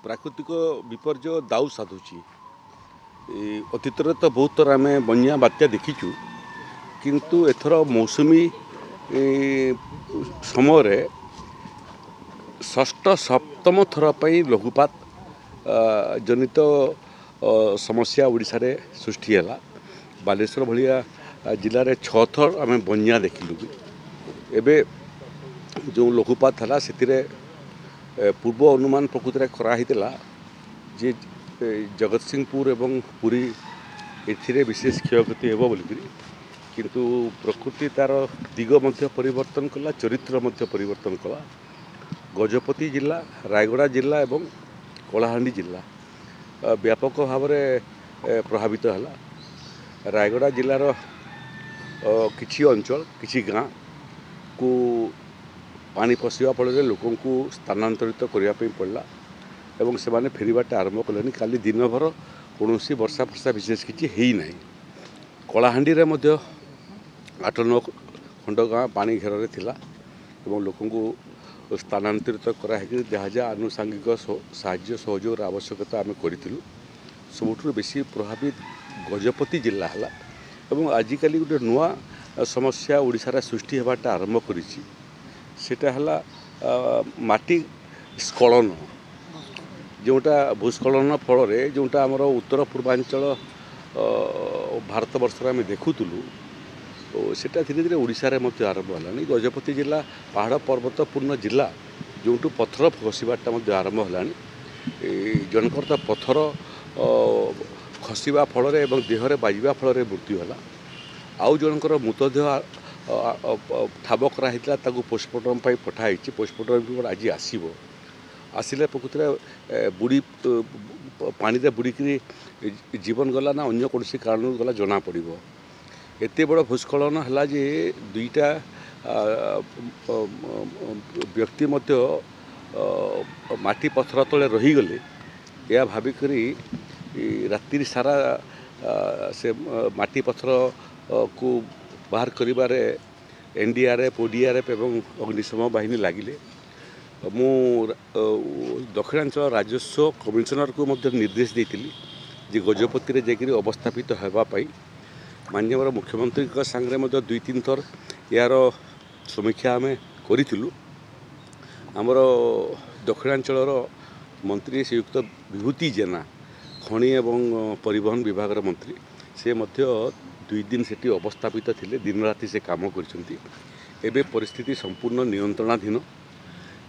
प्राकृतिक विपर्य दाऊ साधुची अतीत तो बहुत थर आम बनिया बात्या देखीचु किंतु एथर मौसुमी समय षष्ठ सप्तम थर पर लघुपात जनित समस्या ओडिशा रे सृष्टि है। बालेश्वर भाया जिले में 6 थर आम बनिया देखिलु। एबे जो लघुपात है से पूर्व अनुमान प्रकृति में कराही जे जगत सिंहपुर एवं पुरी ए विशेष क्षयक्षति हो बोलिकी किंतु प्रकृति तार दिग मध्य परिवर्तन कला, चरित्र मध्य परिवर्तन कला। गजपति जिला, रायगड़ा जिला एवं कलाहांडी जिला व्यापक भाव में प्रभावित है। रायगड़ा जिलार किछि अंचल किछि गाँ को पानी पशिवा फल लोक स्थानांतरित करने पड़ा एवं से माने फेरवाटा आरंभ कले। काली दिन भर कौन वर्षा फर्षा विशेष किसी है ना। कलाहांडी रे मध्य 8-9 खंड गाँ पानी घेर थिला एवं लोक स्थानांतरित कराई जहाँ जहाँ आनुषांगिक साहाय्य सहयोग आवश्यकता आम करूँ। सबुठ बेसी प्रभावित गजपति जिला है एवं आजिकल गोटे नुआ समस्या ओडिशा सृष्टि होगाटा आरंभ करा माटी स्खलन जोटा भूस्खलन फल जोटा आमर उत्तर पूर्वांचल भारत वर्ष आम देखुलु सेटा धीरे धीरे ओडिशा रे मध्य आरंभ है। गजपति जिला पहाड़ पर्वतपूर्ण जिला जो पत्थर खसवाटा आरंभ है। जनकर तो पत्थर खसवा फल देहरे बाजिबा फल मृत्यु है। आउ जनकर मृतदेह ठाब कराई पोस्टमार्टम पठाई। पोस्टमार्टम रिपोर्ट आज आसिले प्रकृति बुड़ी पानी बुड़ीकी जीवन गला ना अन्य कौन कारण गला जना पड़। एत बड़ भूस्खलन है जे 2टा व्यक्ति मध्य माटी पत्थर तले रहीगले या भाविक रात्रि सारा से माटी पत्थर को बाहर करिबारे एनडीआरएफ ओडीआरएफ एवं अग्निशम बाहिनी लगिले। मु दक्षिणांचल राजस्व कमिशनर को निर्देश देती जे गजपति जाकि अवस्थापित होगापाई माननीय मुख्यमंत्री सांगे 2-3 थर यार समीक्षा आम करूँ। आमर दक्षिणांचल मंत्री श्रीयुक्त विभूति जेना खनि एवं परिवहन विभाग मंत्री से 2 दिन से अवस्थापित थिले। दिन राति से काम कर परिस्थिति संपूर्ण नियंत्रणाधीन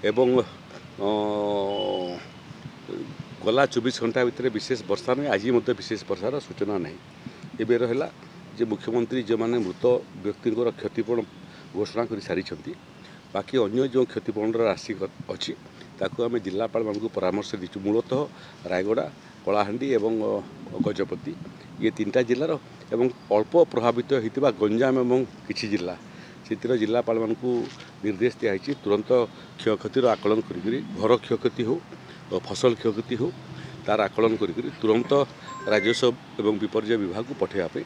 एवं गला 24 घंटा भितर विशेष वर्षा नहीं। आज विशेष वर्षार सूचना नहीं। एबे रहा जे मुख्यमंत्री जो माने मृत व्यक्तिंकर क्षतिपूरण घोषणा कर सारी बाकी अन्य जो क्षतिपूरण राशि अच्छी ताकू आम जिलापाल मान परामर्श दीचु। मूलतः रायगड़ा, कलाहांडी एवं गजपति ये 3टा जिलार एवं अल्प प्रभावित होता गंजाम एवं किछि जिला से जिलापाल मान निर्देश दिखाई तुरंत क्षयक्षतिर आकलन करी घर क्षयक्षति हो फसल क्षयक्षति हो तार आकलन करी तुरंत राजस्व एवं विपर्य विभाग को पठाइबा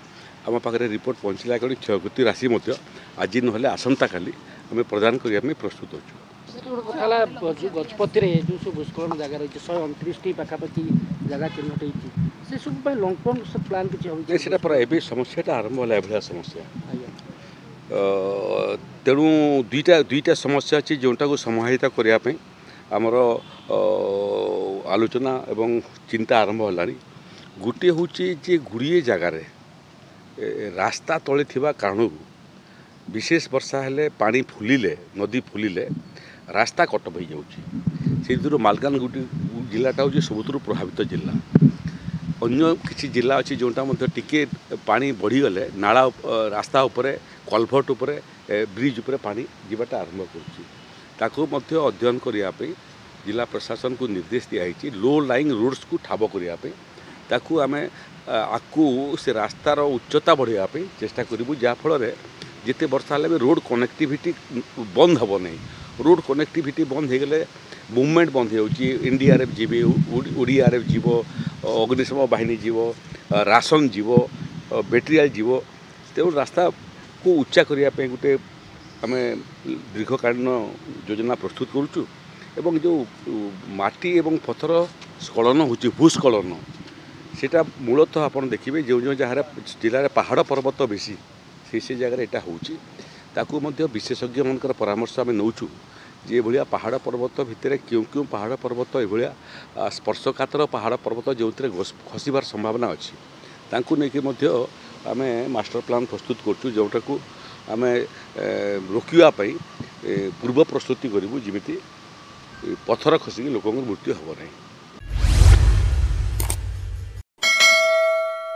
आम पाखे रिपोर्ट पहुँचला कि क्षयक्षति राशि आज ना आसंता काली आम प्रदान करने प्रस्तुत अच्छु। गजपति जो सब भूस्खलन जगह रही 129 पाखापाखि जगह चिन्हट होती सब लंग टर्म प्लान किसी पर समस्या आरंभ है। भाया समस्या तेणु दुईटा समस्या अच्छी जोटा को समाहिता करने आमर आलोचना एवं चिंता आरंभ है। गोटे हूँ जे गुड़िए जगार रास्ता तले थिबा कारण विशेष वर्षा हेले पानी फुलिले नदी फुलिले रास्ता कटअप हो जाऊँगी। से मालकानगिरी जिलाटा हूँ सबुठ प्रभावित जिला। अन्य किसी जिला अच्छी जोटा टिके पानी बढ़ीगले नाला रास्ता उपरे कलभर्ट उपरे ब्रिज उपरे पानी जीवाटा आरंभ कर अध्ययन करने जिला प्रशासन को निर्देश दिखाई लो लाइंग रोड्स को ठाब करने ताकू आम आकू से रास्तार उच्चता बढ़ाई चेष्टा करूँ जहाँफल जिते वर्षा हेल्ले रोड कनेक्टिविटी बंद हे नहीं। रोड कनेक्टिविटी बंद हो गले मुवमेंट बंद हो एनडीआरएफ जीवे ओडीआरएफ जीव अग्निशम बाहिनी जीव राशन जीव बैटेरियल जीव तेणु रास्ता को उच्चा करने गोटे आम दीर्घकालीन योजना प्रस्तुत करुचु। एवं जो माटी एवं पत्थर ସ୍ଖଳନ ହେଉଛି ଭୂସ୍ଖଳନ ସେଇଟା ମୂଳତଃ ଆପଣ ଦେଖିବେ ଯେଉଁ ଜାଗାରେ ଜିଲ୍ଲାରେ ପାହାଡ଼ ପର୍ବତ ବେଶୀ ସେ ଜାଗାରେ ଏଇଟା ହେଉଛି ତାକୁ ମଧ୍ୟ ବିଶେଷଜ୍ଞମାନଙ୍କର ପରାମର୍ଶ ଆମେ ନେଉଛୁ ଯେ ଏଭଳିଆ ପାହାଡ଼ ପର୍ବତ ଭିତରେ କେଉଁ ପାହାଡ଼ ପର୍ବତ ଏଭଳିଆ ସ୍ପର୍ଶକାତର ପାହାଡ଼ ପର୍ବତ ଯେଉଁଥିରେ ଖସିବାର ସମ୍ଭାବନା ଅଛି ତାଙ୍କୁ ନେଇକି ମଧ୍ୟ ଆମେ ମାଷ୍ଟର ପ୍ଲାନ୍ ପ୍ରସ୍ତୁତ କରୁଛୁ ଯେଉଁଟାକୁ ଆମେ ରୋକିବା ପାଇଁ ପୂର୍ବ ପ୍ରସ୍ତୁତି କରିବୁ ଯେମିତି ପଥର ଖସିକି ଲୋକଙ୍କର ମୃତ୍ୟୁ ହେବ ନାହିଁ।